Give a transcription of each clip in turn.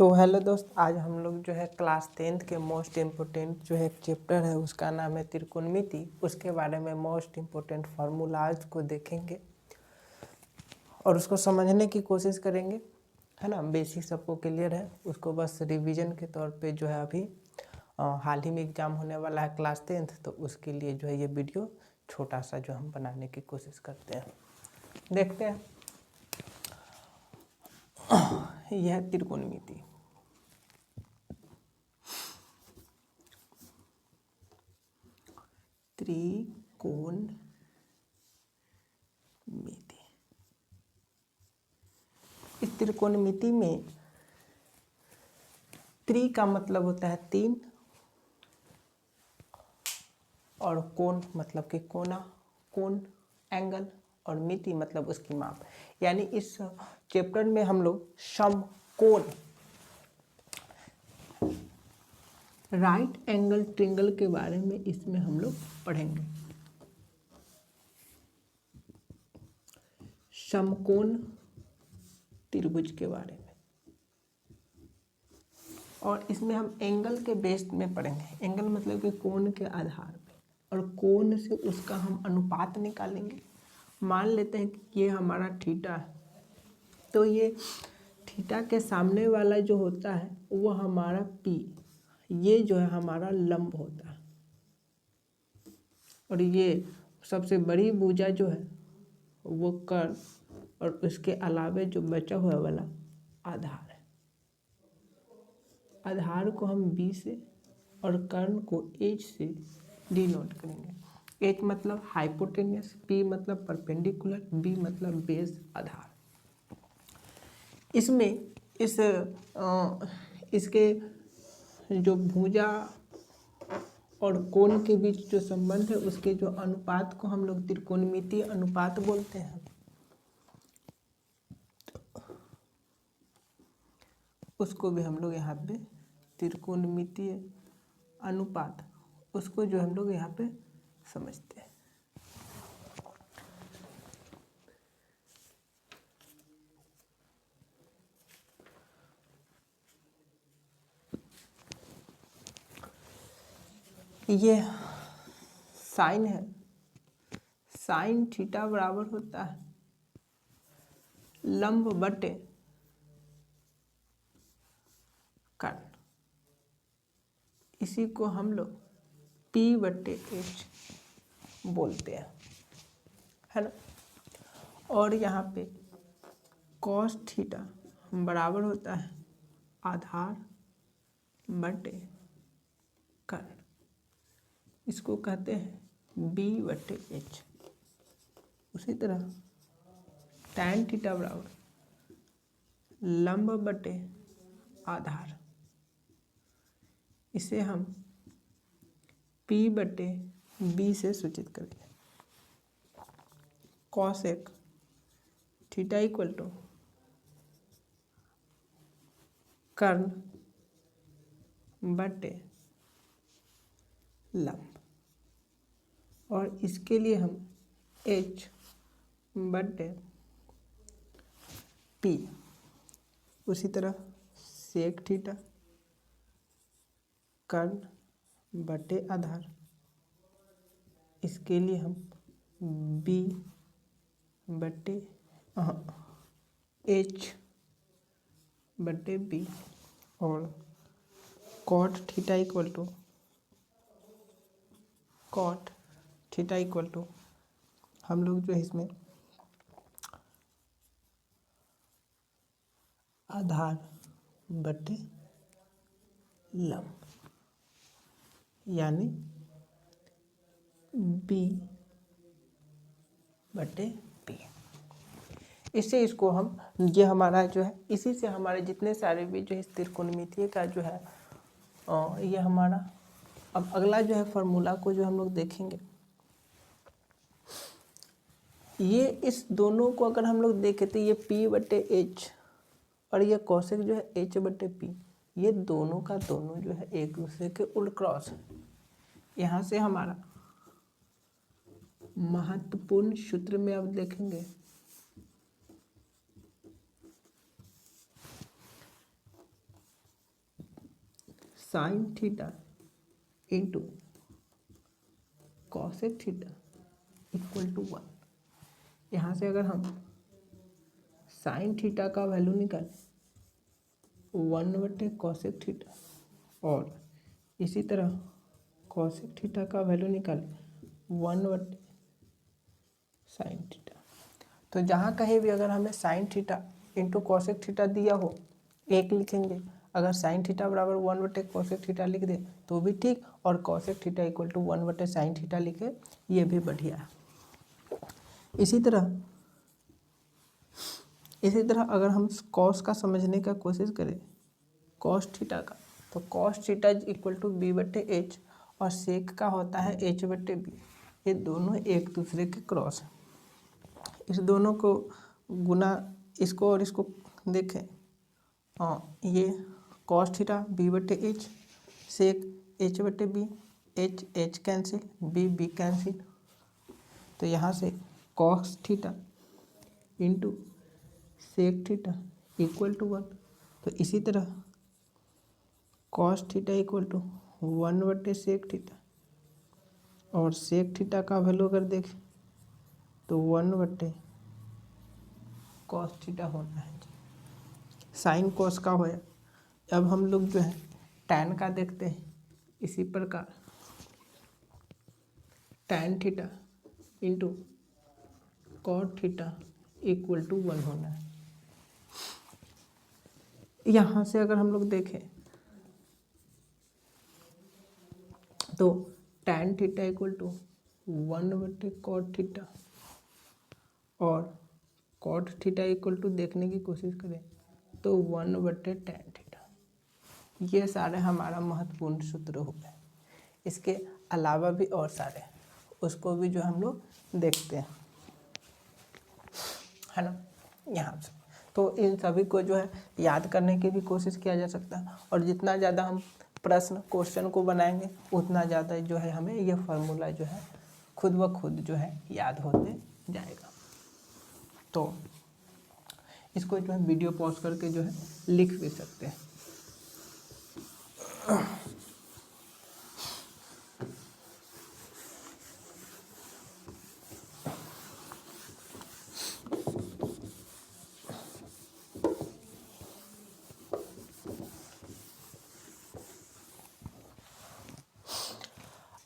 तो हेलो दोस्त, आज हम लोग जो है क्लास 10th के मोस्ट इम्पोर्टेंट जो है एक चैप्टर है, उसका नाम है त्रिकोणमिति। उसके बारे में मोस्ट इम्पोर्टेंट फार्मूलाज को देखेंगे और उसको समझने की कोशिश करेंगे, है ना। बेसिक सबको क्लियर है, उसको बस रिवीजन के तौर पे जो है अभी हाल ही में एग्ज़ाम होने वाला है क्लास 10th, तो उसके लिए जो है ये वीडियो छोटा सा जो हम बनाने की कोशिश करते हैं। देखते हैं, यह है त्रिकोणमिति। त्रिकोणमिति, इस त्रिकोणमिति में त्रि का मतलब होता है तीन, और कोण मतलब कि कोना, कोण, एंगल, और मिति मतलब उसकी माप। यानी इस चैप्टर में हम लोग समकोण, राइट एंगल ट्रायंगल के बारे में इसमें हम लोग पढ़ेंगे। समकोण त्रिभुज के बारे में, और इसमें हम एंगल के बेस में पढ़ेंगे। एंगल मतलब कि कोण के आधार पे, और कोण से उसका हम अनुपात निकालेंगे। मान लेते हैं कि ये हमारा थीटा है, तो ये थीटा के सामने वाला जो होता है वो हमारा पी, ये जो है हमारा लंब होता है, और ये सबसे बड़ी भुजा जो है वो कर्ण, और उसके अलावे जो बचा हुआ वाला आधार है। आधार को हम बी से और कर्ण को एच से डिनोट करेंगे। एच मतलब हाइपोटेन्यूस, पी मतलब परपेंडिकुलर, बी मतलब बेस आधार। इसमें इसके जो भुजा और कोण के बीच जो संबंध है, उसके जो अनुपात को हम लोग त्रिकोणमितीय अनुपात बोलते हैं। उसको भी हम लोग यहाँ पे त्रिकोणमितीय अनुपात, उसको जो हम लोग यहाँ पे समझते हैं। ये साइन है, साइन थीटा बराबर होता है लंब बटे कर्ण। इसी को हम लोग पी बटे एच बोलते हैं, है ना। और यहाँ पे कॉस थीटा बराबर होता है आधार बटे कर्ण। इसको कहते हैं बी बटे एच। उसी तरह टैन थीटा बराबर लंब बटे आधार, इसे हम पी बटे बी से सूचित करेंगे। कॉसेक थीटा इक्वल टू कर्ण बटे लंब, और इसके लिए हम एच बटे पी। उसी तरह सेक थीटा कर्ण बटे आधार, इसके लिए हम बी बटे एच बटे बी, और cot theta equal to cot theta equal to हम लोग जो है इसमें आधार बटे लंब, यानी बी बटे पी। इससे इसको हम, ये हमारा जो है, इसी से हमारे जितने सारे भी जो है त्रिकोणमितीय का जो है ये हमारा। अब अगला जो है फार्मूला को जो हम लोग देखेंगे, ये इस दोनों को अगर हम लोग देखें तो ये पी बटे एच और ये कॉसेक जो है एच बटे पी, ये दोनों का दोनों जो है एक दूसरे के उल्ट क्रॉस है। यहाँ से हमारा महत्वपूर्ण सूत्र में अब देखेंगे, sine theta into cosec theta equal to 1। यहाँ से अगर हम साइन थीटा का वैल्यू निकालें 1/कॉसेक थीटा और इसी तरह कॉसेक थीटा का वैल्यू निकालें 1/साइन थीटा, तो जहाँ कहीं भी अगर हमें sign theta into cosec theta दिया हो 1 लिखेंगे, अगर साइन थीटा बराबर 1/कॉसेक थीटा लिख दे तो भी ठीक, और कॉसेक थीटा इक्वल टू 1/साइन थीटा लिखे ये भी बढ़िया है। इसी तरह अगर हम कॉस का समझने का कोशिश करें, कॉस थीटा का, तो cos theta equal to b/h और सेक का होता है h/b। ये दोनों एक दूसरे के क्रॉस हैं। इस दोनों को गुना, इसको और इसको देखें, हाँ ये cos theta b/h, sec h/b, h cancel, b cancel, तो यहाँ से cos theta into sec theta equal to 1। तो इसी तरह कॉस थीटा इक्वल टू 1/सेक थीटा और सेक थीटा का वैल्यू अगर देखें तो 1/कॉस थीटा होना है। साइन कॉस का होया। अब हम लोग जो है टैन का देखते हैं। इसी प्रकार tan theta into cot theta equal to 1 होना है। यहाँ से अगर हम लोग देखें तो टैन थीटा इक्वल टू 1/कॉट थीटा और कॉट थीटा इक्वल टू देखने की कोशिश करें तो 1/टैन थीटा। ये सारे हमारा महत्वपूर्ण सूत्र हो गए। इसके अलावा भी और सारे, उसको भी जो हम लोग देखते हैं, है ना। यहाँ से तो इन सभी को जो है याद करने की भी कोशिश किया जा सकता है, और जितना ज़्यादा हम प्रश्न क्वेश्चन को बनाएंगे उतना ज़्यादा जो है हमें ये फार्मूला जो है खुद ब खुद जो है याद होते जाएगा। तो इसको जो है वीडियो पॉज करके जो है लिख भी सकते हैं।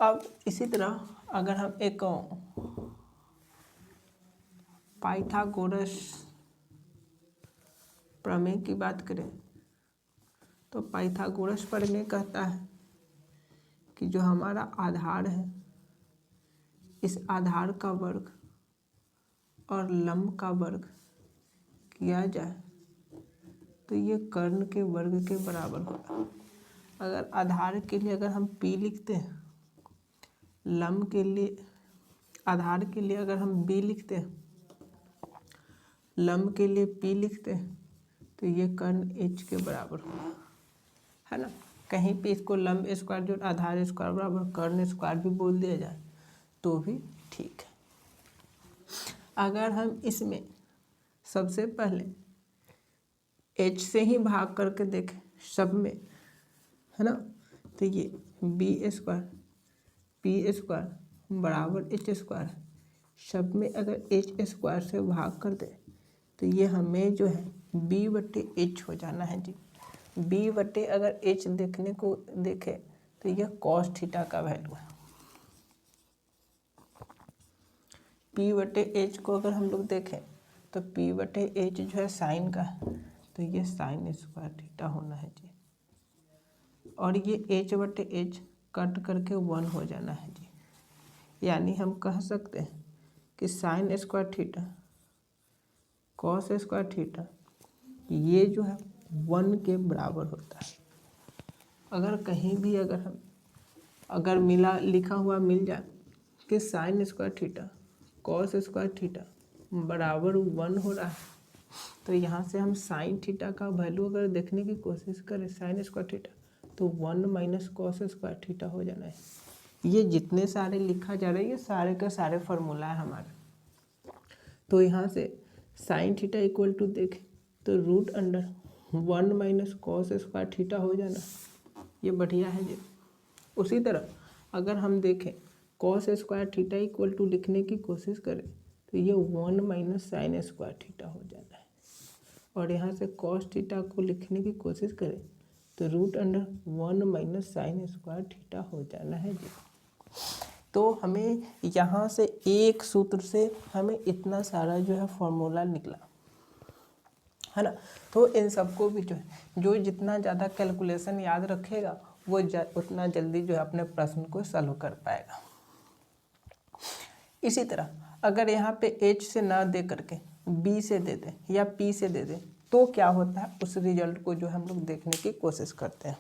अब इसी तरह अगर हम एक पाइथागोरस प्रमेय की बात करें तो पाइथागोरस प्रमेय कहता है कि जो हमारा आधार है, इस आधार का वर्ग और लंब का वर्ग किया जाए तो ये कर्ण के वर्ग के बराबर होगा। अगर आधार के लिए अगर हम p लिखते हैं, लंब के लिए, आधार के लिए अगर हम b लिखते हैं, लंब के लिए p लिखते हैं, तो ये कर्ण h के बराबर होगा, है ना। कहीं पे इसको लंब स्क्वायर जो आधार स्क्वायर बराबर कर्ण स्क्वायर भी बोल दिया जाए तो भी ठीक है। अगर हम इसमें सबसे पहले h से ही भाग करके देखें सब में, है ना, तो ये b² p² बराबर h², सब में अगर h² से भाग कर दे तो ये हमें जो है b/h हो जाना है जी। b/ अगर h देखने को देखे तो यह कॉस थीटा का वैल्यू है। p/h को अगर हम लोग देखें तो p/h जो है साइन का है, तो ये साइन स्क्वायर थीटा होना है जी, और ये h/h कट करके 1 हो जाना है जी। यानी हम कह सकते हैं कि sign square theta cos square theta ये जो है 1 के बराबर होता है। अगर कहीं भी अगर लिखा हुआ मिल जाए कि sign square theta cos square theta बराबर 1 हो रहा है, तो यहाँ से हम साइन थीटा का वैल्यू अगर देखने की कोशिश करें साइन स्क्वायर थीटा, तो 1 - कॉस स्क्वायर थीटा हो जाना है। ये जितने सारे लिखा जा रहा है ये सारे के सारे फार्मूला है हमारे। तो यहाँ से साइन थीटा इक्वल टू देखें तो √1 - कॉस स्क्वायर थीटा हो जाना, ये बढ़िया है जी। उसी तरह अगर हम देखें cos square theta equal to लिखने की कोशिश करें तो ये 1 माइनस साइन स्क्वायर थीटा हो जाता है, और यहाँ से कॉस थीटा को लिखने की कोशिश करें तो root under 1 minus sine square theta हो जाना है जी। तो हमें यहाँ से एक सूत्र से हमें इतना सारा जो है फॉर्मूला निकला है ना। तो इन सबको भी जो है जो जितना ज़्यादा कैलकुलेशन याद रखेगा वो उतना जल्दी जो है अपने प्रश्न को सॉल्व कर पाएगा। इसी तरह अगर यहाँ पे h से ना दे करके b से दे दे या p से दे दे तो क्या होता है, उस रिजल्ट को जो हम लोग देखने की कोशिश करते हैं।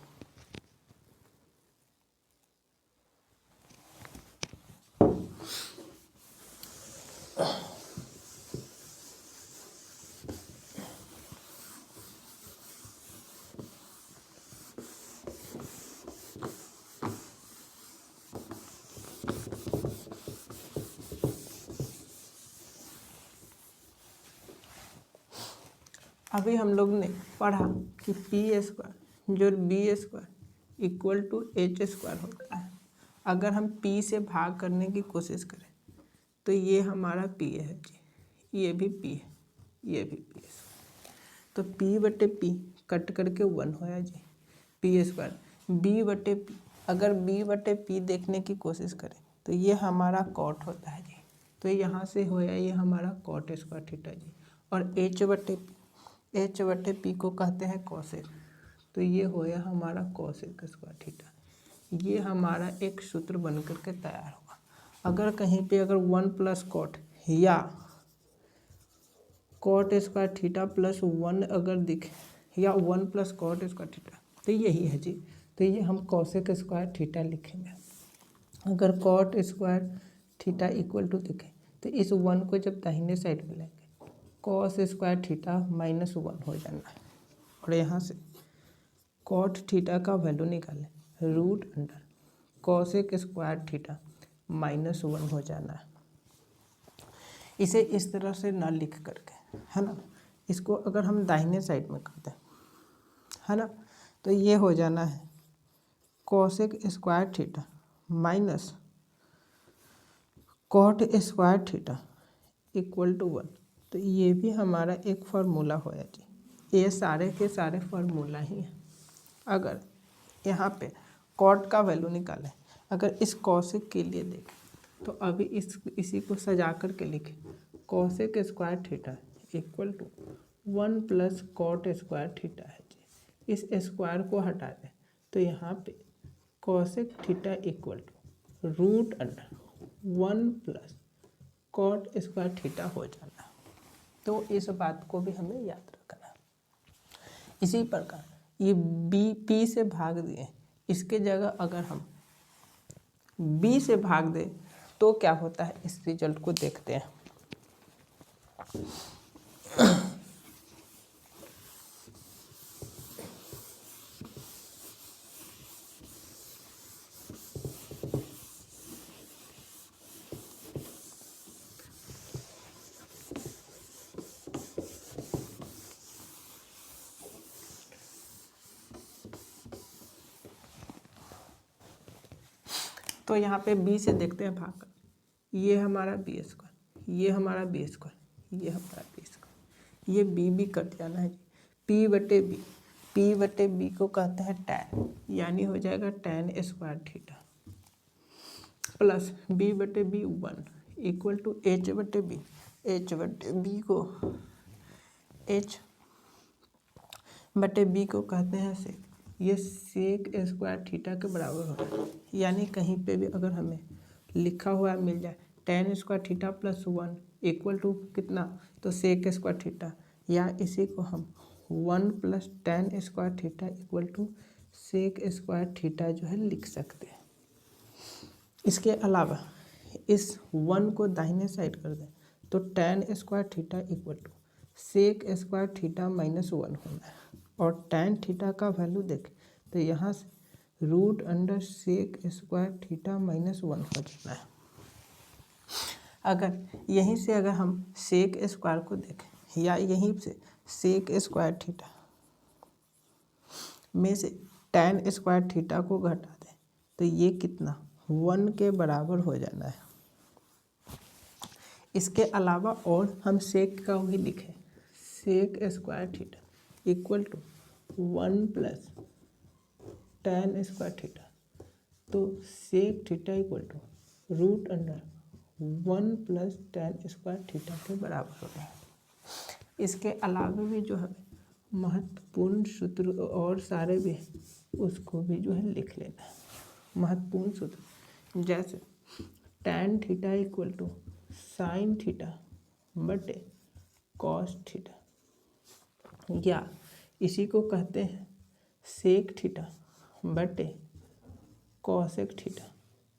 अभी हम लोग ने पढ़ा कि पी स्क्वायर जो B square equal to H square होता है। अगर हम पी से भाग करने की कोशिश करें तो ये हमारा पी है जी, ये भी पी है, ये भी पी है। तो पी बटे पी कट करके 1 होया जी, पी स्क्वायर बी बटे पी। अगर बी बटे पी देखने की कोशिश करें तो ये हमारा कॉट होता है जी, तो यहाँ से होया ये हमारा कॉट स्क्वायर थीटा जी। और एच बटे पी को कहते हैं कॉसेक, तो ये होया हमारा कॉसेक स्क्वायर थीटा। ये हमारा एक सूत्र बन करके तैयार होगा। अगर कहीं पे अगर 1 प्लस कॉट या कॉट स्क्वायर थीटा प्लस 1 अगर दिखे या 1 प्लस कॉट स्क्वायर थीटा तो यही है जी, तो ये हम कॉसेक स्क्वायर थीटा लिखेंगे। अगर cot square theta equal to दिखे तो इस 1 को जब दाहिने साइड में लेंगे कॉस स्क्वायर थीटा -1 हो जाना है, और यहाँ से कॉट थीटा का वैल्यू निकालें root under cosec square theta -1 हो जाना है। इसे इस तरह से ना लिख करके है ना, इसको अगर हम दाहिने साइड में कर दें है ना तो ये हो जाना है cosec square theta minus cot square theta equal to 1। तो ये भी हमारा एक फार्मूला होया जी, ये सारे के सारे फार्मूला ही हैं। अगर यहाँ पे कॉट का वैल्यू निकालें, अगर इस कॉसेक के लिए देखें तो अभी इसी को सजा कर के लिखें cosec square theta equal to 1 plus cot square theta है जी। इस स्क्वायर को हटा दें तो यहाँ पे cosec theta equal to root under 1 plus cot square theta हो जाना। तो इस बात को भी हमें याद रखना है। इसी प्रकार ये बी पी से भाग दिए, इसके जगह अगर हम बी से भाग दें तो क्या होता है, इस रिजल्ट को देखते हैं। तो यहाँ पे बी से देखते हैं भाग कर, ये हमारा बी स्क्वायर, ये हमारा बी स्क्वायर, ये हमारा बी स्क्वायर, ये बी कट जाना है जी। पी बटे बी को कहते हैं टैन, यानी हो जाएगा tan square theta plus B बटे बी 1 इक्वल टू एच बटे बी को एच बटे बी को कहते हैं सेक, ये सेक स्क्वायर थीटा के बराबर होगा। यानी कहीं पे भी अगर हमें लिखा हुआ मिल जाए tan square theta plus 1 equal to कितना, तो सेक स्क्वायर थीटा, या इसी को हम 1 plus tan square theta equal to sec square theta जो है लिख सकते हैं। इसके अलावा इस 1 को दाहिने साइड कर दें तो tan square theta equal to sec square theta -1 होना है, और टैन थीटा का वैल्यू देखें तो यहाँ से root under sec square theta -1 हो जाना है। अगर यहीं से अगर हम सेक स्क्वायर को देखें या यहीं से सेक स्क्वायर थीटा में से tan स्क्वायर थीटा को घटा दें तो ये कितना 1 के बराबर हो जाना है। इसके अलावा और हम सेक का वही लिखें, sec square theta equal to 1 plus tan square theta, तो sec theta equal to root under 1 plus tan square theta के बराबर होता है। इसके अलावा भी जो हमें महत्वपूर्ण सूत्र और सारे भी उसको भी जो है लिख लेना है। महत्वपूर्ण सूत्र जैसे tan theta equal to sine theta बटे कॉस थीटा, या इसी को कहते हैं सेक थीटा बटे कॉसेक थीटा,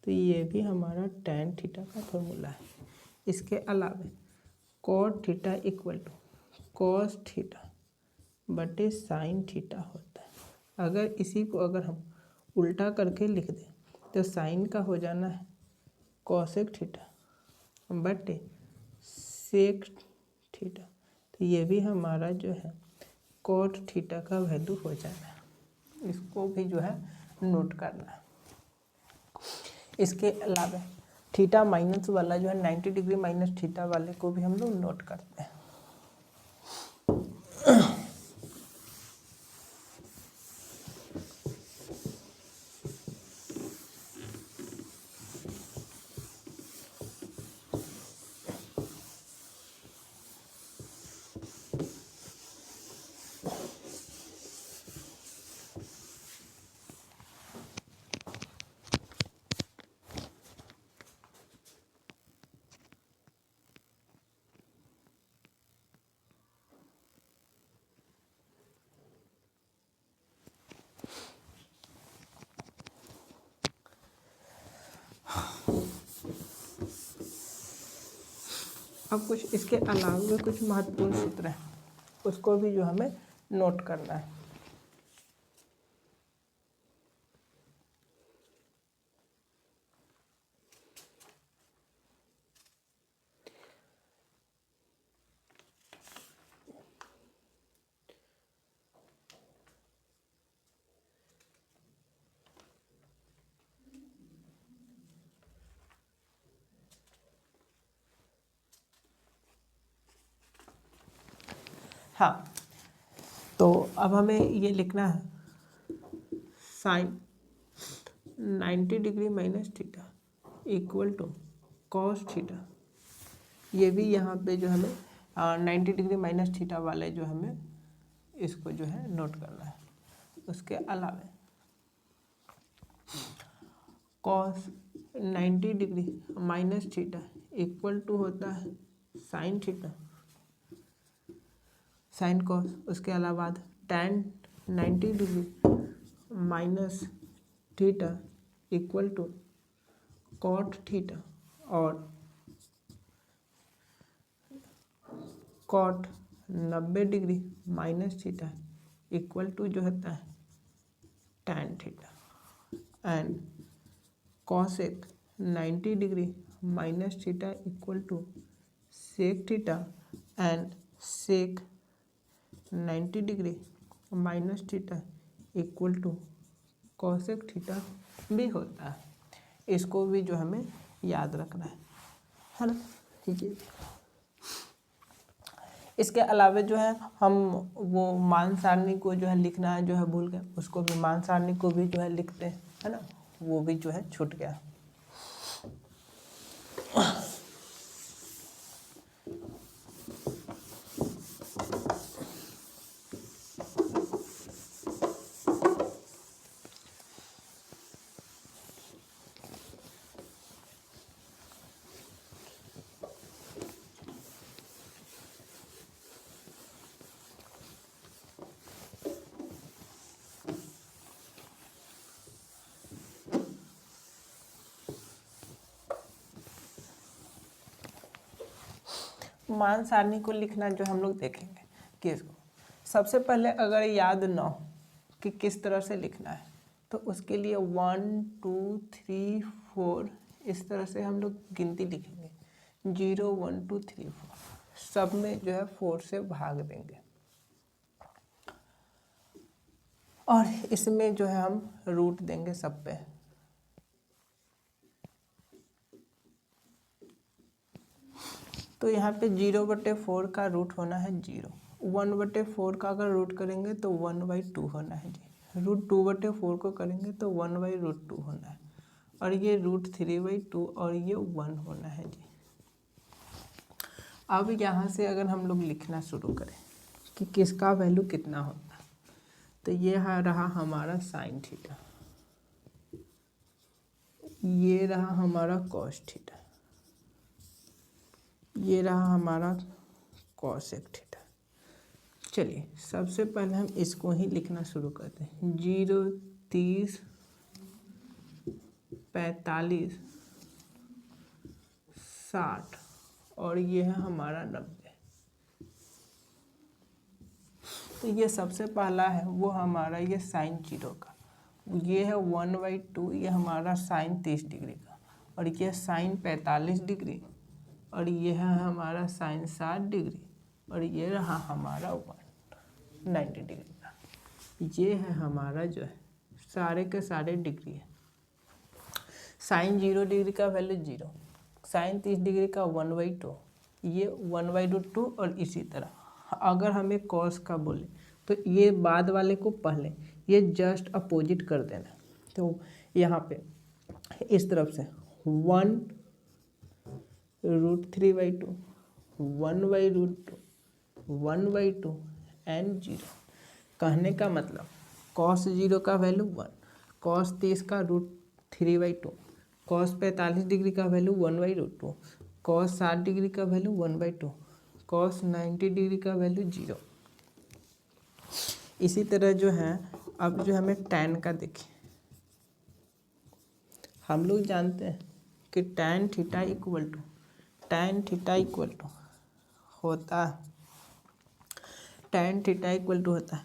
तो ये भी हमारा tan थीटा का फॉर्मूला है। इसके अलावा cot theta equal to cos theta बटे साइन थीटा होता है। अगर इसी को अगर हम उल्टा करके लिख दें तो साइन का हो जाना है कॉसेक थीटा बटे सेक थीटा, तो ये भी हमारा जो है कॉट थीटा का वैल्यू हो जाना है। इसको भी जो है नोट करना है। इसके अलावा थीटा माइनस वाला जो है 90 डिग्री माइनस थीटा वाले को भी हम लोग नोट करते हैं। अब कुछ इसके अलावा भी कुछ महत्वपूर्ण सूत्र हैं, उसको भी जो हमें नोट करना है। हाँ, तो अब हमें ये लिखना है sine 90 degree minus theta equal to cos theta. ये भी यहाँ पे जो हमें 90 डिग्री माइनस थीटा वाले जो हमें इसको जो है नोट करना है। उसके अलावा cos 90 degree minus theta equal to होता है साइन थीटा साइन कॉस। उसके अलावा tan 90 degree minus theta equal to cot theta, और cot 90 degree minus theta equal to जो होता है tan theta, and cosec 90 degree minus theta equal to sec theta, and sec 90 degree minus theta equal to cosec theta भी होता है। इसको भी जो हमें याद रखना है ना, ठीक है। इसके अलावा जो है हम वो मान सारणी को जो है लिखना है, जो है भूल गए, उसको भी मान सारणी को भी जो है लिखते हैं, है ना, वो भी जो है छूट गया। मान सारणी को लिखना जो हम लोग देखेंगे कि इसको सबसे पहले अगर याद ना हो कि किस तरह से लिखना है, तो उसके लिए 1 2 3 4 इस तरह से हम लोग गिनती लिखेंगे। 0 1 2 3 4 सब में जो है 4 से भाग देंगे। और इसमें जो है हम रूट देंगे सब पे। तो यहाँ पे 0/4 का रूट होना है 0। 1/4 का अगर रूट करेंगे तो 1/2 होना है जी। रूट 2/4 को करेंगे तो 1/√2 होना है। और ये √3/2 और ये 1 होना है जी। अब यहाँ से अगर हम लोग लिखना शुरू करें कि किसका वैल्यू कितना होता है, तो ये रहा हमारा साइन थीटा, ये रहा हमारा कॉस थीटा, ये रहा हमारा कॉसेक थीटा। चलिए सबसे पहले हम इसको ही लिखना शुरू करते हैं। 0, 30, 45, 60 और ये है हमारा 90। तो ये सबसे पहला है वो हमारा ये साइन 0 का, ये है 1/2, ये हमारा साइन 30 डिग्री का, और ये साइन 45 डिग्री, और ये है हमारा साइन 60 डिग्री, और ये रहा हमारा 190 डिग्री का। ये है हमारा जो है सारे के सारे डिग्री है। साइन 0 डिग्री का वैल्यू 0, साइन 30 डिग्री का 1/2, ये 1/2, और इसी तरह अगर हमें कॉस का बोले तो ये बाद वाले को पहले ये जस्ट अपोजिट कर देना। तो यहाँ पे इस तरफ से 1√3/2, 1/2, 1/2 एंड 0। कहने का मतलब कॉस 0 का वैल्यू 1, कॉस 30 का √3/2, कॉस 45 डिग्री का वैल्यू 1/2, कॉस 60 डिग्री का वैल्यू 1/2, कॉस 90 डिग्री का वैल्यू 0। इसी तरह जो है अब जो हमें टैन का देखें, हम लोग जानते हैं कि टैन थीटा इक्वल टू होता है, टैन थीटा इक्वल टू होता है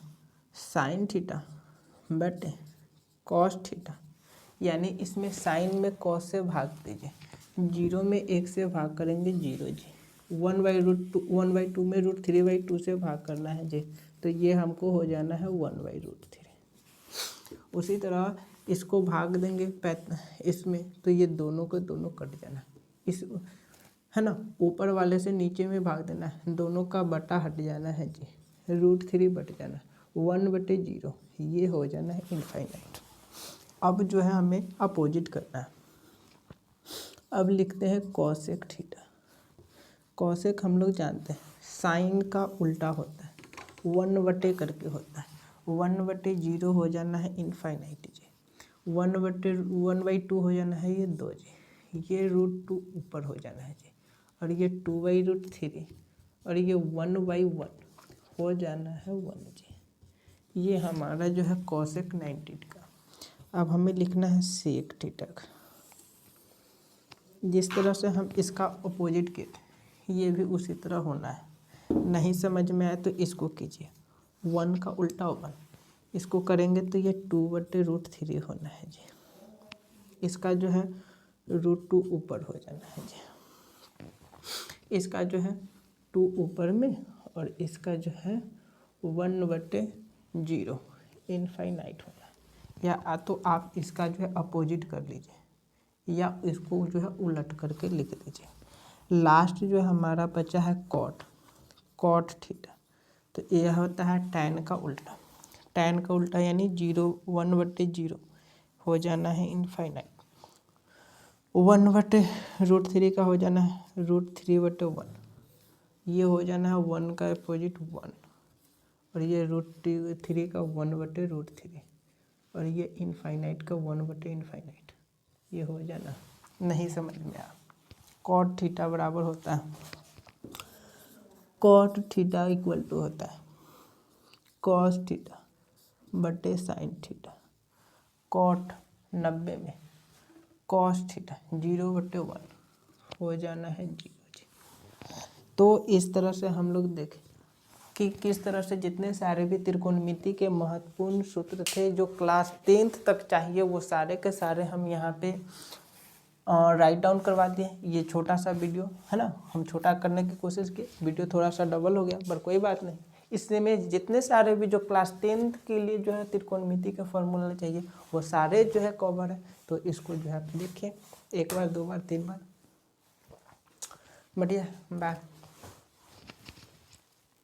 साइन थीटा बटे कॉस थीटा। यानी इसमें साइन में कॉस से भाग दीजिए, 0 में 1 से भाग करेंगे 0 जी, 1/2 में √3/2 से भाग करना है जी, तो ये हमको हो जाना है 1/√3। उसी तरह इसको भाग देंगे इसमें, तो ये दोनों को दोनों कट जाना, इस है ना, ऊपर वाले से नीचे में भाग देना है, दोनों का बटा हट जाना है जी, √3 बट जाना, 1/0, ये हो जाना है इनफाइनाइट। अब जो है हमें अपोजिट करना है। अब लिखते हैं कॉसेक थीटा। कॉसेक हम लोग जानते हैं साइन का उल्टा होता है, 1/, करके होता है, 1/0 हो जाना है इनफाइनाइट जी, 1/2 हो जाना है ये 2 जी, ये √2 ऊपर हो जाना है जी, और ये 2/√3, और ये 1/1 हो जाना है 1 जी। ये हमारा जो है कॉसेक 90 का। अब हमें लिखना है सेक थीटा का। जिस तरह से हम इसका अपोजिट किए थे ये भी उसी तरह होना है। नहीं समझ में आए तो इसको कीजिए, 1 का उल्टा 1, इसको करेंगे तो ये 2/√3 होना है जी, इसका जो है √2 ऊपर हो जाना है जी, इसका जो है 2 ऊपर में, और इसका जो है 1/0 इनफाइनाइट होना है। या तो आप इसका जो है अपोजिट कर लीजिए, या इसको जो है उलट करके लिख दीजिए। लास्ट जो हमारा बचा है कॉट थीटा, तो यह होता है टैन का उल्टा, टैन का उल्टा यानी 1/0 हो जाना है इनफाइनाइट, 1/√3 का हो जाना है √3/1, ये हो जाना है 1 का अपोजिट 1, और ये √3 का 1/√3, और ये इनफाइनाइट का 1/इनफाइनाइट, ये हो जाना। नहीं समझ में आया, कॉट थीटा बराबर होता है, कॉट थीटा इक्वल टू होता है कॉस थीटा बटे साइन थीटा। कॉट 90 में कॉस थीटा 0/1 हो जाना है 0 जी। तो इस तरह से हम लोग देखें कि किस तरह से जितने सारे भी त्रिकोणमिति के महत्वपूर्ण सूत्र थे जो क्लास 10th तक चाहिए, वो सारे के सारे हम यहाँ पे राइट डाउन करवा दिए। ये छोटा सा वीडियो है ना, हम छोटा करने की कोशिश की, वीडियो थोड़ा सा डबल हो गया पर कोई बात नहीं, इसमें जितने सारे भी जो क्लास 10th के लिए जो है त्रिकोणमिति का फॉर्मूला चाहिए वो सारे जो है कवर है। तो इसको जो है आप देखिए 1 बार 2 बार 3 बार। बढ़िया, बाय।